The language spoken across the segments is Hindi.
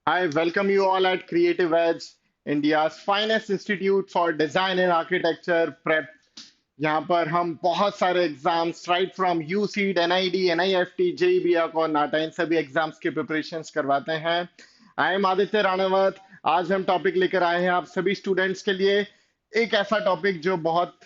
I welcome you all at Creative Edge, India's finest institute for design and architecture prep. यहाँ पर हम बहुत सारे exams right from UCEED NID NIFT जेईबीएक और नाटा इन सभी एग्जाम्स की प्रिपरेशंस करवाते हैं। I am Aditya Ranawat. आज हम टॉपिक लेकर आए हैं आप सभी स्टूडेंट्स के लिए। एक ऐसा टॉपिक जो बहुत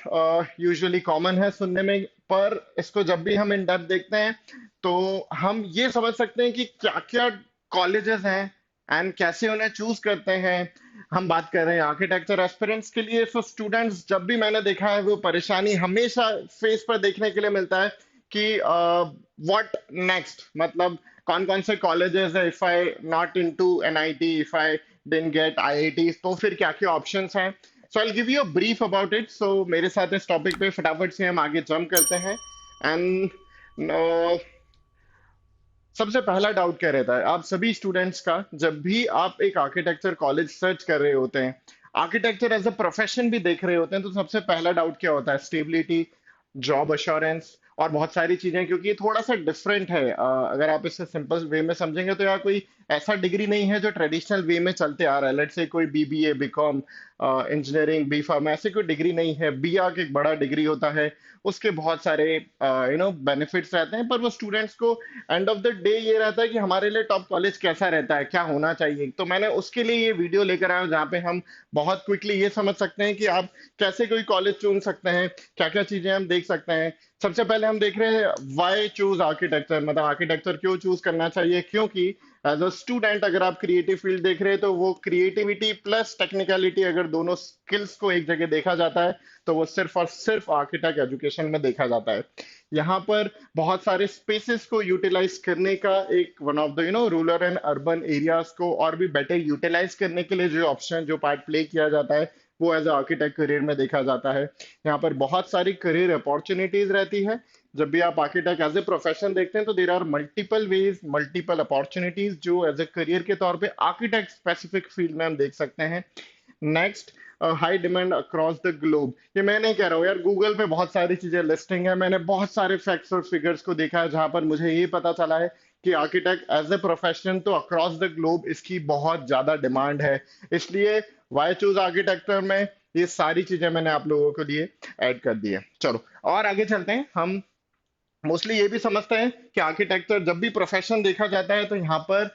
यूजुअली कॉमन है सुनने में, पर इसको जब भी हम इन डेप्थ देखते हैं तो हम ये समझ सकते हैं कि क्या क्या कॉलेजेस हैं एंड कैसे उन्हें चूज करते हैं। हम बात कर रहे हैं आर्किटेक्चर एस्पिरेंट्स के लिए। सो स्टूडेंट्स, जब भी मैंने देखा है वो परेशानी हमेशा फेस पर देखने के लिए मिलता है कि व्हाट नेक्स्ट, मतलब कौन कौन से कॉलेजेस है, if I not into NIT, if I didn't get IIT, तो फिर क्या क्या ऑप्शंस हैं। So I give you a brief about it. So मेरे साथ इस टॉपिक पे फटाफट से हम आगे जंप करते हैं। एंड सबसे पहला डाउट क्या रहता है आप सभी स्टूडेंट्स का, जब भी आप एक आर्किटेक्चर कॉलेज सर्च कर रहे होते हैं, आर्किटेक्चर एज अ प्रोफेशन भी देख रहे होते हैं, तो सबसे पहला डाउट क्या होता है? स्टेबिलिटी, जॉब अश्योरेंस और बहुत सारी चीजें, क्योंकि ये थोड़ा सा डिफरेंट है। अगर आप इसे सिंपल वे में समझेंगे तो यार कोई ऐसा डिग्री नहीं है जो ट्रेडिशनल वे में चलते आ रहा है। लेट्स से कोई BBA, BCom, engineering, B pharm, ऐसे कोई डिग्री नहीं है। बी आर्क एक बड़ा डिग्री होता है, उसके बहुत सारे बेनिफिट्स रहते हैं, पर वो स्टूडेंट्स को एंड ऑफ द डे ये रहता है कि हमारे लिए टॉप कॉलेज कैसा रहता है, क्या होना चाहिए। तो मैंने उसके लिए ये वीडियो लेकर आया हूं जहाँ पे हम बहुत क्विकली ये समझ सकते हैं कि आप कैसे कोई कॉलेज चुन सकते हैं, क्या क्या चीजें हम देख सकते हैं। सबसे पहले हम देख रहे हैं वाई चूज आर्किटेक्चर, मतलब आर्किटेक्चर क्यों चूज करना चाहिए। क्योंकि एज अ स्टूडेंट अगर आप क्रिएटिव फील्ड देख रहे हैं तो वो क्रिएटिविटी प्लस टेक्निकलिटी, अगर दोनों स्किल्स को एक जगह देखा जाता है तो वो सिर्फ और सिर्फ आर्किटेक्ट एजुकेशन में देखा जाता है। यहाँ पर बहुत सारे स्पेसेस को यूटिलाइज करने का एक one of the rural and urban areas को और भी बेटर यूटिलाइज करने के लिए जो ऑप्शन, जो पार्ट प्ले किया जाता है, वो एज आर्किटेक्ट करियर में देखा जाता है। यहाँ पर बहुत सारी करियर अपॉर्चुनिटीज रहती है। जब भी आप आर्किटेक्ट एज ए प्रोफेशन देखते हैं तो there are multiple ways, multiple opportunities जो एज ए करियर के तौर पे आर्किटेक्ट स्पेसिफिक फील्ड में हम देख सकते हैं। Next, high demand across the globe. ये मैं नहीं कह रहा हूँ यार, गूगल पे बहुत सारी चीजें लिस्टिंग है। मैंने बहुत सारे फैक्ट्स और फिगर्स को देखा है जहां पर मुझे ये पता चला है कि आर्किटेक्ट एज ए प्रोफेशन तो अक्रॉस द ग्लोब इसकी बहुत ज्यादा डिमांड है। इसलिए वाई चूज आर्किटेक्चर में ये सारी चीजें मैंने आप लोगों के लिए ऐड कर दी है। चलो और आगे चलते हैं। हम मोस्टली ये भी समझते हैं कि आर्किटेक्चर जब भी प्रोफेशन देखा जाता है तो यहाँ पर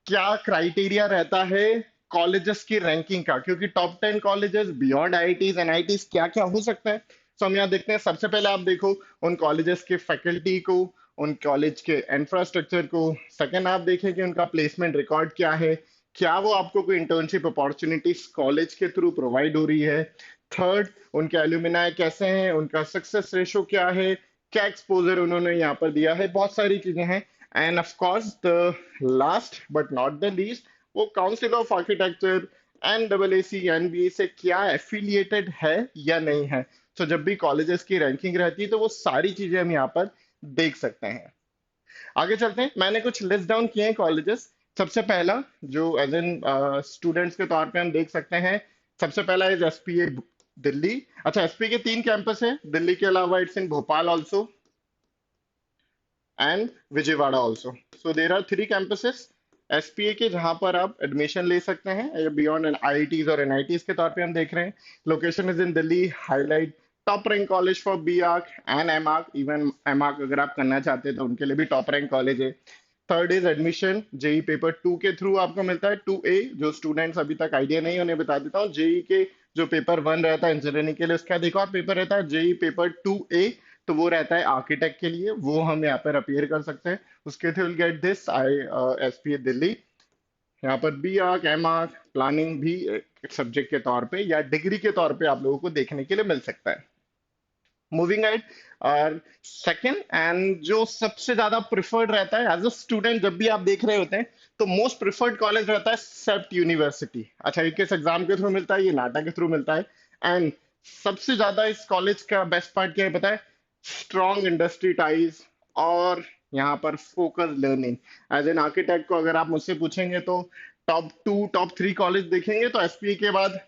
क्या क्राइटेरिया रहता है कॉलेजेस की रैंकिंग का, क्योंकि top 10 colleges beyond IITs NITs क्या क्या हो सकते हैं। तो हम यहाँ देखते हैं। सबसे पहले आप देखो उन कॉलेजेस के फैकल्टी को, उन कॉलेज के इंफ्रास्ट्रक्चर को। सेकंड, आप देखें कि उनका प्लेसमेंट रिकॉर्ड क्या है, क्या वो आपको कोई इंटर्नशिप अपॉर्चुनिटीज कॉलेज के थ्रू प्रोवाइड हो रही है। थर्ड, उनके एल्यूमिनाई कैसे हैं, उनका सक्सेस रेशो क्या है, क्या एक्सपोजर उन्होंने यहाँ पर दिया है, बहुत सारी चीजें हैं। And of course the last but not the least, वो council of architecture and double A C N B A से क्या एफिलिएटेड है या नहीं है। तो जब भी कॉलेजेस की रैंकिंग रहती है तो वो सारी चीजें हम यहाँ पर देख सकते हैं। आगे चलते हैं। मैंने कुछ लिस्ट डाउन किए हैं कॉलेजेस। सबसे पहला जो एज एन स्टूडेंट्स के तौर पे हम देख सकते हैं, सबसे पहला इज एसपीए दिल्ली। अच्छा, एसपी के 3 कैंपस है दिल्ली के अलावा, it's in Bhopal also and Vijayawada also. So there are 3 campuses SPA के जहां पर आप एडमिशन ले सकते हैं बियॉन्ड एन आईआईटीज और एनआईटीज के तौर पे हम देख रहे हैं। Location is in Delhi. Highlight top rank college for B arch and M arch. Even M arch अगर आप करना चाहते हैं तो उनके लिए भी टॉप रैंक कॉलेज है। Third is admission JEE paper 2 के थ्रू आपको मिलता है। 2A जो स्टूडेंट्स अभी तक आइडिया नहीं, उन्हें बता देता हूँ। जेई के जो पेपर 1 रहता है इंजीनियरिंग के लिए, उसका एक और पेपर रहता है जेई पेपर 2A, तो वो रहता है आर्किटेक्ट के लिए। वो हम यहाँ पर अपियर कर सकते हैं। उसके through will get this I SPA Delhi. यहाँ पर B arch, M arch, planning भी एक सब्जेक्ट के तौर पे या डिग्री के तौर पे आप लोगों को देखने के लिए मिल सकता है। मूविंग एड, और सेकंड एंड जो सबसे ज्यादा प्रिफर्ड रहता है एज अ स्टूडेंट जब भी आप देख रहे होते हैं, तो मोस्ट प्रिफर्ड कॉलेज रहता है सेप्ट यूनिवर्सिटी। अच्छा, ये किस एग्जाम के थ्रू मिलता है? ये नाटा के थ्रू मिलता है। एंड सबसे ज्यादा इस कॉलेज का बेस्ट पार्ट क्या है पता है? स्ट्रॉन्ग इंडस्ट्री टाइज और यहाँ पर focus learning. As an architect को अगर आप मुझसे पूछेंगे तो टॉप 2 टॉप 3 कॉलेज देखेंगे तो एसपी के बाद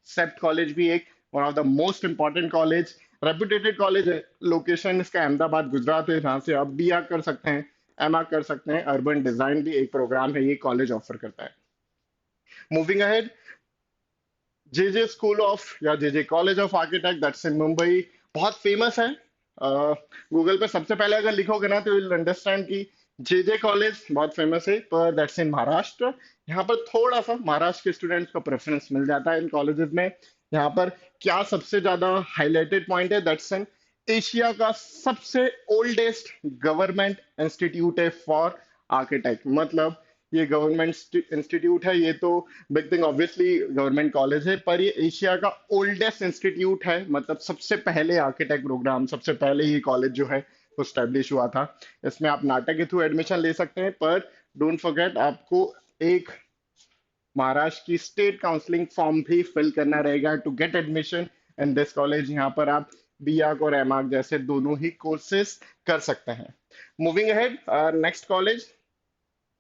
सेप्ट कॉलेज भी एक one of the most important college, reputed college है। लोकेशन इसका अहमदाबाद गुजरात है, जहाँ से आप बी आर कर सकते हैं, एम आर कर सकते हैं। अर्बन डिजाइन भी एक प्रोग्राम है ये कॉलेज ऑफर करता है। Moving ahead, JJ school of या JJ college of architect that's in Mumbai, बहुत फेमस है। गूगल पे सबसे पहले अगर लिखोगे ना तो विल अंडरस्टैंड कि जेजे कॉलेज बहुत फेमस है, पर दैट्स इन महाराष्ट्र। यहाँ पर थोड़ा सा महाराष्ट्र के स्टूडेंट्स को प्रेफरेंस मिल जाता है इन कॉलेजेस में। यहाँ पर क्या सबसे ज्यादा हाईलाइटेड पॉइंट है, दैट्स इन एशिया का सबसे ओल्डेस्ट गवर्नमेंट इंस्टीट्यूट है फॉर आर्किटेक्ट। मतलब ये गवर्नमेंट इंस्टीट्यूट है, ये तो big thing obviously government college है, पर ये एशिया का ओल्डेस्ट इंस्टीट्यूट है। मतलब सबसे पहले आर्किटेक्ट प्रोग्राम, सबसे पहले ये कॉलेज जो है वो स्टैब्लिश हुआ था। इसमें आप नाटक के थ्रू एडमिशन ले सकते हैं, पर डोंट फॉरगेट आपको एक महाराष्ट्र की स्टेट काउंसलिंग फॉर्म भी फिल करना रहेगा to get admission in this college. यहाँ पर आप बी आर्क और एम आर्क जैसे दोनों ही कोर्सेज कर सकते हैं। Moving ahead, next college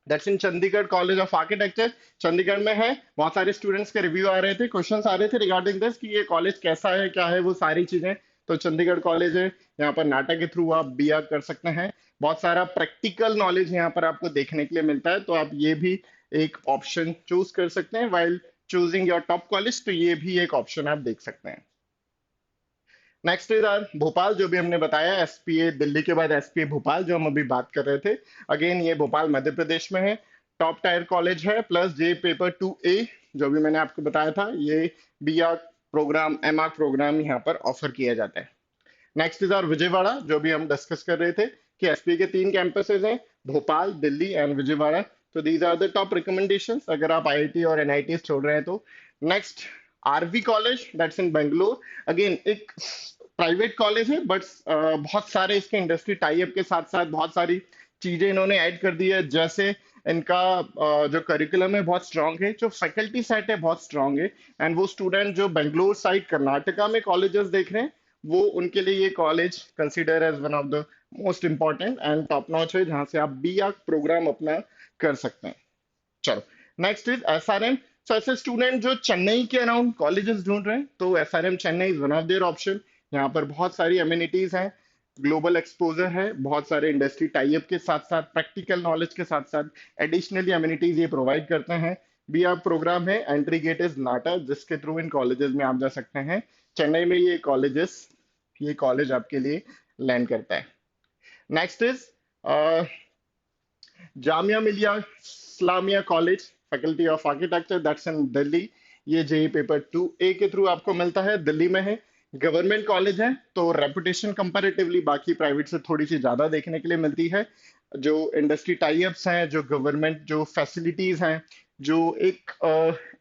that's in Chandigarh college of architecture. Chandigarh में है, बहुत सारे स्टूडेंट्स के रिव्यू आ रहे थे, क्वेश्चंस आ रहे थे रिगार्डिंग दिस कि ये कॉलेज कैसा है, क्या है, वो सारी चीजें। तो चंडीगढ़ कॉलेज है, यहाँ पर नाटक के थ्रू आप बी कर सकते हैं। बहुत सारा प्रैक्टिकल नॉलेज यहाँ पर आपको देखने के लिए मिलता है, तो आप ये भी एक ऑप्शन चूज कर सकते हैं while choosing your top college. तो ये भी एक ऑप्शन आप देख सकते हैं। नेक्स्ट इज आर भोपाल, जो भी हमने बताया एसपीए दिल्ली के बाद एसपीए भोपाल, जो हम अभी बात कर रहे थे। अगेन ये भोपाल मध्य प्रदेश में है, टॉप टायर कॉलेज है, प्लस जे पेपर 2A जो भी मैंने आपको बताया था, ये B arch program M arch program यहाँ पर ऑफर किया जाता है। नेक्स्ट इज आर विजयवाड़ा, जो भी हम डिस्कस कर रहे थे कि एसपी के 3 कैंपसेस हैं, भोपाल, दिल्ली एंड विजयवाड़ा। तो these are the top recommendations अगर आप आईआईटी और एनआईटी छोड़ रहे हैं तो। Next RV college that's in Bangalore. Again एक प्राइवेट कॉलेज है, बट बहुत सारे इसके इंडस्ट्री टाई अप के साथ साथ बहुत सारी चीजें इन्होंने ऐड कर दी है। जैसे इनका जो करिकुलम है बहुत स्ट्रांग है, जो फैकल्टी सेट है बहुत स्ट्रांग है, एंड वो स्टूडेंट जो बेंगलोर साइड कर्नाटका में कॉलेजेस देख रहे हैं, वो उनके लिए ये college consider as one of the most important and top notch है, जहां से आप बी आर प्रोग्राम अपना कर सकते हैं। चलो, नेक्स्ट इज एसआरएम। सो ऐसे स्टूडेंट जो चेन्नई के अराउंड कॉलेजेस ढूंढ रहे हैं, तो SRM Chennai is one of their option. यहाँ पर बहुत सारी एमिनिटीज हैं, ग्लोबल एक्सपोजर है, बहुत सारे इंडस्ट्री टाई अप के साथ साथ प्रैक्टिकल नॉलेज के साथ साथ एडिशनली एमिनिटीज ये प्रोवाइड करते हैं। बी आर प्रोग्राम है, एंट्री गेट इज नाटा, जिसके थ्रू इन कॉलेजेस में आप जा सकते हैं। चेन्नई में ये कॉलेज आपके लिए लैंड करता है। Next is Jamia Millia Islamia college faculty of architecture that's in Delhi. ये जेई पेपर 2A के थ्रू आपको मिलता है, दिल्ली में है, गवर्नमेंट कॉलेज है, तो रेपुटेशन कंपैरेटिवली बाकी प्राइवेट से थोड़ी सी ज्यादा देखने के लिए मिलती है। जो इंडस्ट्री टाई अप्स हैं, जो गवर्नमेंट जो फैसिलिटीज हैं, जो एक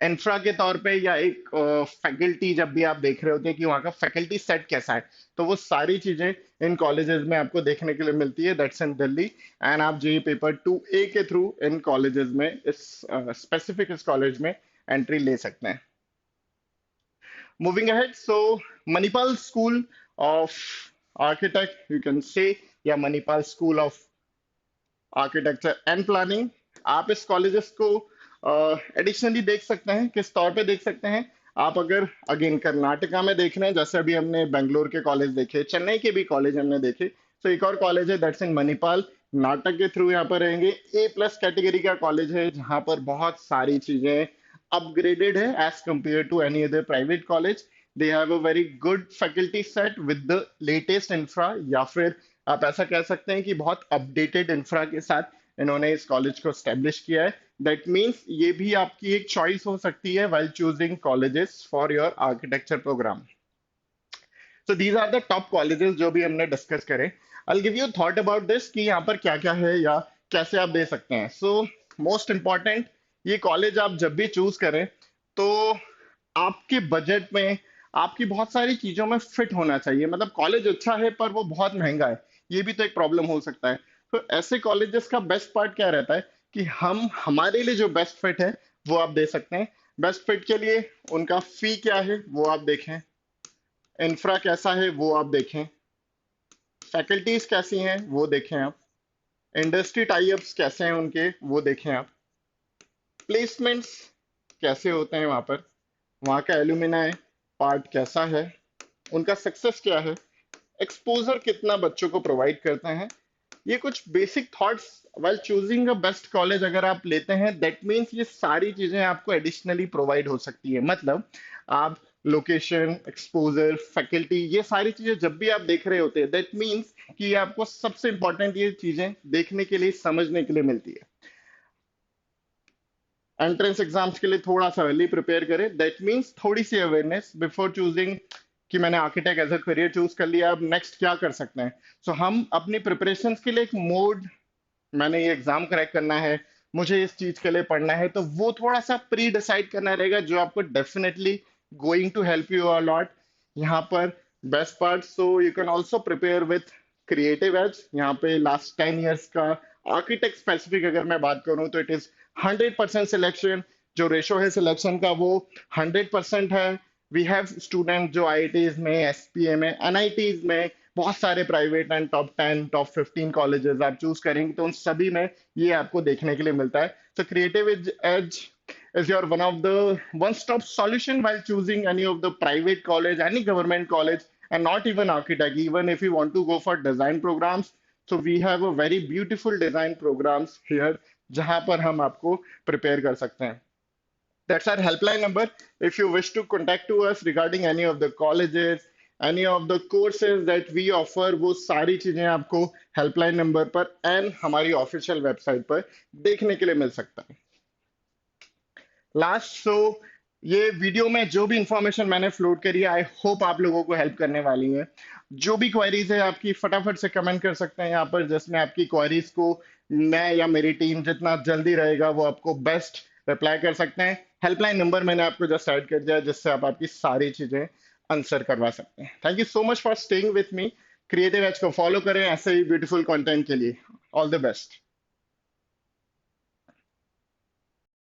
इंफ्रा के तौर पे या एक फैकल्टी जब भी आप देख रहे होते हैं कि वहाँ का फैकल्टी सेट कैसा है, तो वो सारी चीजें इन कॉलेजेस में आपको देखने के लिए मिलती है, दैट्स इन दिल्ली। एंड आप जेई पेपर 2A के थ्रू इन कॉलेजेस में इस स्पेसिफिक इस कॉलेज में एंट्री ले सकते हैं। Moving ahead, so Manipal School of Architect, you can say, या Manipal School of architecture and planning. आप इस कॉलेजेस को एडिशनली देख सकते हैं, किस तौर पे देख सकते हैं। आप अगर अगेन कर्नाटका में देख रहे हैं, जैसे अभी हमने बेंगलोर के कॉलेज देखे, चेन्नई के भी कॉलेज हमने देखे, तो एक और कॉलेज है दैट्स इन मणिपाल, नाटक के थ्रू यहाँ पर रहेंगे। A+ कैटेगरी का कॉलेज है, जहाँ पर बहुत सारी चीजें अपग्रेडेड है as compare to any other private college. They have a very good faculty set with the latest infra, या फिर आप ऐसा कह सकते हैं कि बहुत अपडेटेड इंफ्रा के साथ इन्होंने इस कॉलेज को स्टेब्लिश किया है। दैट मीन्स ये भी आपकी एक चॉइस हो सकती है while choosing colleges for your architecture program. So these are the top colleges जो भी हमने डिस्कस करे। I'll give you a thought about this कि यहाँ पर क्या क्या है या कैसे आप दे सकते हैं। So most important, ये कॉलेज आप जब भी चूज करें तो आपके बजट में, आपकी बहुत सारी चीजों में फिट होना चाहिए। मतलब कॉलेज अच्छा है पर वो बहुत महंगा है, ये भी तो एक प्रॉब्लम हो सकता है। तो ऐसे कॉलेजेस का बेस्ट पार्ट क्या रहता है कि हम हमारे लिए जो बेस्ट फिट है वो आप दे सकते हैं। बेस्ट फिट के लिए उनका फी क्या है वो आप देखें, इंफ्रा कैसा है वो आप देखें, फैकल्टीज कैसी हैं वो देखें आप, इंडस्ट्री टाई अप्स कैसे हैं उनके वो देखें आप, प्लेसमेंट्स कैसे होते हैं वहाँ पर, वहाँ का एलुमिनाई पार्ट कैसा है, उनका सक्सेस क्या है, एक्सपोजर कितना बच्चों को प्रोवाइड करते हैं, ये कुछ basic thoughts while choosing a best college अगर आप लेते हैं, दैट मीन्स ये सारी चीजें आपको एडिशनली प्रोवाइड हो सकती है। मतलब आप लोकेशन, एक्सपोजर, फैकल्टी, ये सारी चीजें जब भी आप देख रहे होते हैं, दैट मीन्स कि ये आपको सबसे इंपॉर्टेंट ये चीजें देखने के लिए, समझने के लिए मिलती है। एंट्रेंस एग्जाम्स के लिए थोड़ा सा अर्ली प्रिपेयर करें, दैट मीन्स थोड़ी सी अवेयरनेस बिफोर चूजिंग कि मैंने architect as a career choose कर लिया, अब नेक्स्ट क्या कर सकते हैं। सो हम अपनी प्रिपरेशन के लिए एक मोड, मैंने ये एग्जाम क्रैक करना है, मुझे इस चीज के लिए पढ़ना है, तो वो थोड़ा सा प्री डिसाइड करना रहेगा, जो आपको definitely going to help you a lot यहाँ पर। Best part, so you can also prepare with creative edge. यहाँ पे लास्ट 10 years का आर्किटेक्ट स्पेसिफिक अगर मैं बात करूँ तो इट इज 100% सिलेक्शन। जो रेशो है सिलेक्शन का वो 100% है। वी हैव स्टूडेंट जो आईआईटीज में, एसपीए में, एनआईटीज में, बहुत सारे private and top 10 top 15 colleges आप चूज करेंगे तो उन सभी में ये आपको देखने के लिए मिलता है। So creative edge is your one of the one-stop solution while choosing any of the private college, any government college, and not even architect. Even if you want to go for design programs, so we have a very beautiful design programs here, जहां पर हम आपको prepare कर सकते हैं। That's our helpline number. If you wish to contact to us regarding any of the colleges, any of the courses that we offer, वो सारी चीजें आपको हेल्पलाइन नंबर पर एंड हमारी ऑफिशियल वेबसाइट पर देखने के लिए मिल सकता है। लास्ट, सो ये वीडियो में जो भी इंफॉर्मेशन मैंने फ्लोट करी है, आई होप आप लोगों को हेल्प करने वाली है। जो भी क्वेरीज है आपकी, फटाफट से कमेंट कर सकते हैं यहाँ पर, जिसमें आपकी क्वेरीज को मैं या मेरी टीम जितना जल्दी रहेगा वो आपको बेस्ट रिप्लाई कर सकते हैं। हेल्पलाइन नंबर मैंने आपको जस्ट ऐड कर दिया, जिससे आप आपकी सारी चीजें आंसर करवा सकते हैं। Thank you so much for staying with me. Creative edge को फॉलो करें ऐसे ही ब्यूटीफुल कंटेंट के लिए। All the best.